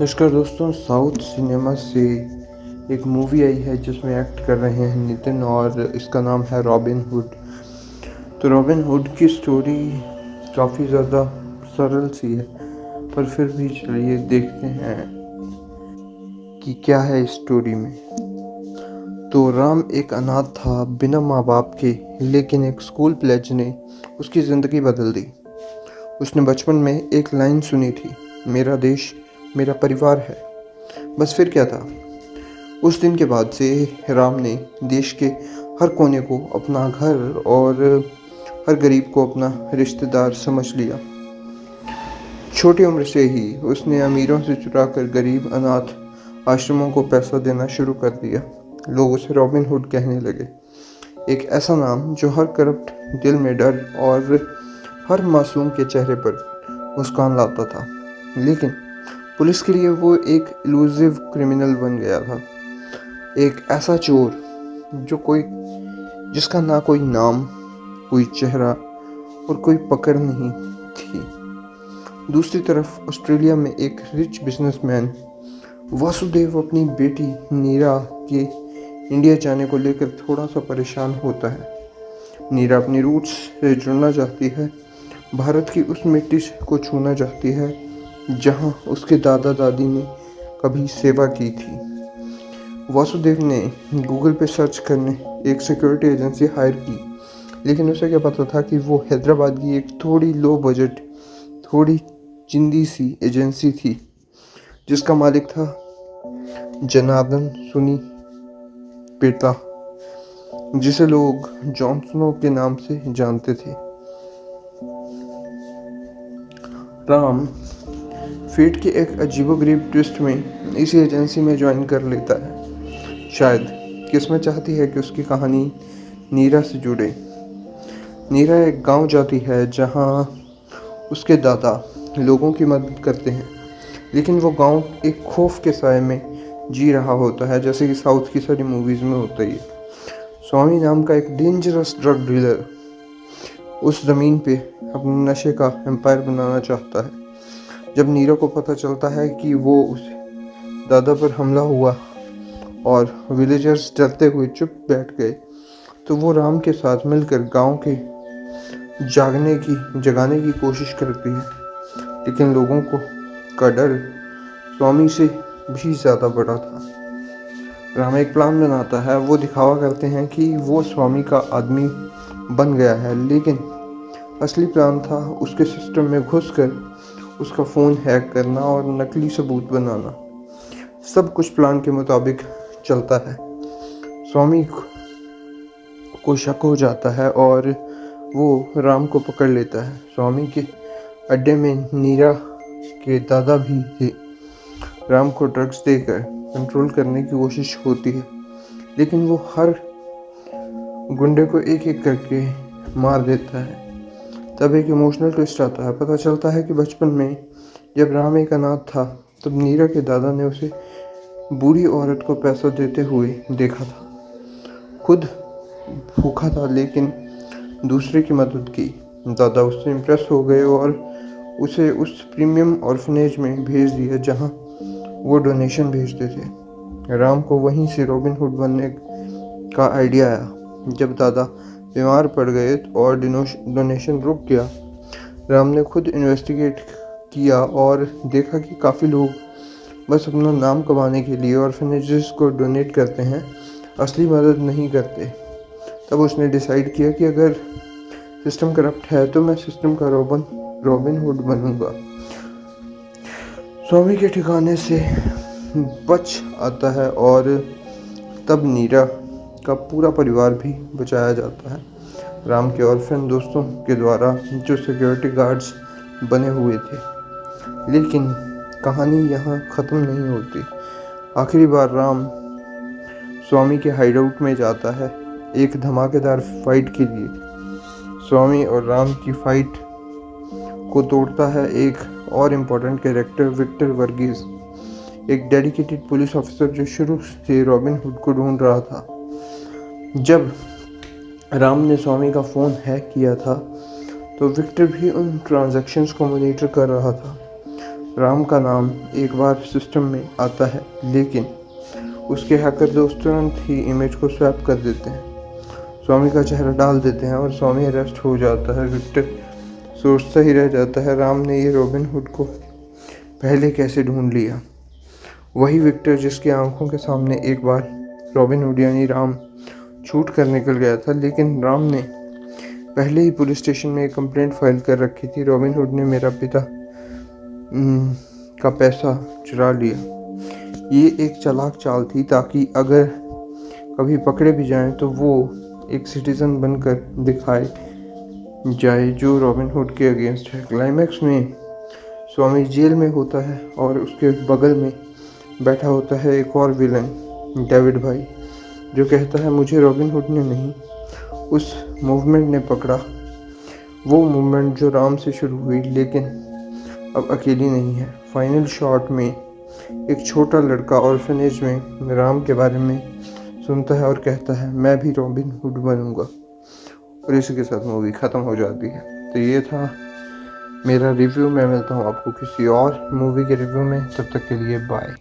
नमस्कार दोस्तों, south cinema से एक मूवी आई है जिसमें एक्ट कर रहे हैं नितिन और इसका नाम है रॉबिन हुड। तो रॉबिन हुड की स्टोरी काफ़ी ज़्यादा सरल सी है, पर फिर भी चलिए देखते हैं कि क्या है इस स्टोरी में। तो राम एक अनाथ था, बिना माँ बाप के, लेकिन एक स्कूल प्लेज ने उसकी ज़िंदगी बदल दी। उसने बचपन में एक लाइन सुनी थी, मेरा देश मेरा परिवार है। बस फिर क्या था। उस दिन के बाद से राम ने देश के हर कोने को अपना घर और हर गरीब को अपना रिश्तेदार समझ लिया। छोटी उम्र से ही उसने अमीरों से चुरा कर गरीब अनाथ आश्रमों को पैसा देना शुरू कर दिया। लोग उसे रॉबिन हुड कहने लगे, एक ऐसा नाम जो हर करप्ट दिल में डर और हर मासूम के चेहरे पर मुस्कान लाता था। लेकिन पुलिस के लिए वो एक इलूसिव क्रिमिनल बन गया था, एक ऐसा चोर जिसका ना कोई नाम, कोई चेहरा और कोई पकड़ नहीं थी। दूसरी तरफ ऑस्ट्रेलिया में एक रिच बिजनेसमैन वासुदेव अपनी बेटी नीरा के इंडिया जाने को लेकर थोड़ा सा परेशान होता है। नीरा अपनी रूट्स से जुड़ना चाहती है, भारत की उस मिट्टी को छूना चाहती है जहां उसके दादा दादी ने कभी सेवा की थी। वासुदेव ने गूगल पे सर्च करने एक सिक्योरिटी एजेंसी हायर की, लेकिन उसे क्या पता था कि वो हैदराबाद की एक थोड़ी लो बजट, थोड़ी चिंदी सी एजेंसी थी जिसका मालिक था जनार्दन सुनीपेटा, जिसे लोग जॉनसनो के नाम से जानते थे। राम फेट के एक अजीबोगरीब ट्विस्ट में इसी एजेंसी में ज्वाइन कर लेता है। शायद किस्मत चाहती है कि उसकी कहानी नीरा से जुड़े। नीरा एक गांव जाती है जहां उसके दादा लोगों की मदद करते हैं, लेकिन वो गांव एक खौफ के साए में जी रहा होता है, जैसे कि साउथ की सारी मूवीज़ में होता ही है। स्वामी नाम का एक डेंजरस ड्रग डीलर उस ज़मीन पे अपने नशे का एम्पायर बनाना चाहता है। जब नीरा को पता चलता है कि वो उस दादा पर हमला हुआ और विलेजर्स डरते हुए चुप बैठ गए, तो वो राम के साथ मिलकर गांव के जगाने की कोशिश करती है। लेकिन लोगों का डर स्वामी से भी ज़्यादा बड़ा था। राम एक प्लान बनाता है। वो दिखावा करते हैं कि वो स्वामी का आदमी बन गया है, लेकिन असली प्लान था उसके सिस्टम में घुसकर उसका फ़ोन हैक करना और नकली सबूत बनाना। सब कुछ प्लान के मुताबिक चलता है। स्वामी को शक हो जाता है और वो राम को पकड़ लेता है। स्वामी के अड्डे में नीरा के दादा भी थे। राम को ड्रग्स देकर कंट्रोल करने की कोशिश होती है, लेकिन वो हर गुंडे को एक एक करके मार देता है। तब एक इमोशनल ट्विस्ट आता है। पता चलता है कि बचपन में जब राम एक अनाथ था, तब नीरा के दादा ने उसे बूढ़ी औरत को पैसा देते हुए देखा था। खुद भूखा था, लेकिन दूसरे की मदद की। दादा उससे इम्प्रेस हो गए और उसे उस प्रीमियम ऑर्फनेज में भेज दिया जहां वो डोनेशन भेजते थे। राम को वहीं से रॉबिन हुड बनने का आइडिया आया। जब दादा बीमार पड़ गए और डोनेशन रुक गया, राम ने खुद इन्वेस्टिगेट किया और देखा कि काफ़ी लोग बस अपना नाम कमाने के लिए ऑर्फनेजेस को डोनेट करते हैं, असली मदद नहीं करते। तब उसने डिसाइड किया कि अगर सिस्टम करप्ट है तो मैं सिस्टम का रॉबिन हुड बनूंगा। स्वामी के ठिकाने से बच आता है और तब नीरा का पूरा परिवार भी बचाया जाता है, राम के ऑर्फन दोस्तों के द्वारा जो सिक्योरिटी गार्ड्स बने हुए थे। लेकिन कहानी यहाँ ख़त्म नहीं होती। आखिरी बार राम स्वामी के हाइडआउट में जाता है एक धमाकेदार फाइट के लिए। स्वामी और राम की फाइट को तोड़ता है एक और इम्पोर्टेंट कैरेक्टर, विक्टर वर्गीस, एक डेडिकेटेड पुलिस ऑफिसर जो शुरू से रॉबिन हुड को ढूंढ रहा था। जब राम ने स्वामी का फ़ोन हैक किया था, तो विक्टर भी उन ट्रांजैक्शंस को मॉनिटर कर रहा था। राम का नाम एक बार सिस्टम में आता है, लेकिन उसके हैकर दोस्त तुरंत ही इमेज को स्वैप कर देते हैं, स्वामी का चेहरा डाल देते हैं और स्वामी अरेस्ट हो जाता है। विक्टर सोचता ही रह जाता है, राम ने ये रॉबिन हुड को पहले कैसे ढूंढ लिया। वही विक्टर जिसकी आंखों के सामने एक बार रॉबिन हुड यानी राम शूट कर निकल गया था, लेकिन राम ने पहले ही पुलिस स्टेशन में एक कंप्लेंट फाइल कर रखी थी, रॉबिन हुड ने मेरा पिता का पैसा चुरा लिया। ये एक चालाक चाल थी ताकि अगर कभी पकड़े भी जाएं तो वो एक सिटीजन बनकर दिखाए जाए जो रॉबिन हुड के अगेंस्ट है। क्लाइमैक्स में स्वामी जेल में होता है और उसके बगल में बैठा होता है एक और विलन, डेविड भाई, जो कहता है मुझे रॉबिन हुड ने नहीं, उस मूवमेंट ने पकड़ा। वो मूवमेंट जो राम से शुरू हुई लेकिन अब अकेली नहीं है। फाइनल शॉट में एक छोटा लड़का ऑर्फनेज में राम के बारे में सुनता है और कहता है मैं भी रॉबिन हुड बनूंगा, और इसी के साथ मूवी ख़त्म हो जाती है। तो ये था मेरा रिव्यू। मैं मिलता हूँ आपको किसी और मूवी के रिव्यू में, तब तक के लिए बाय।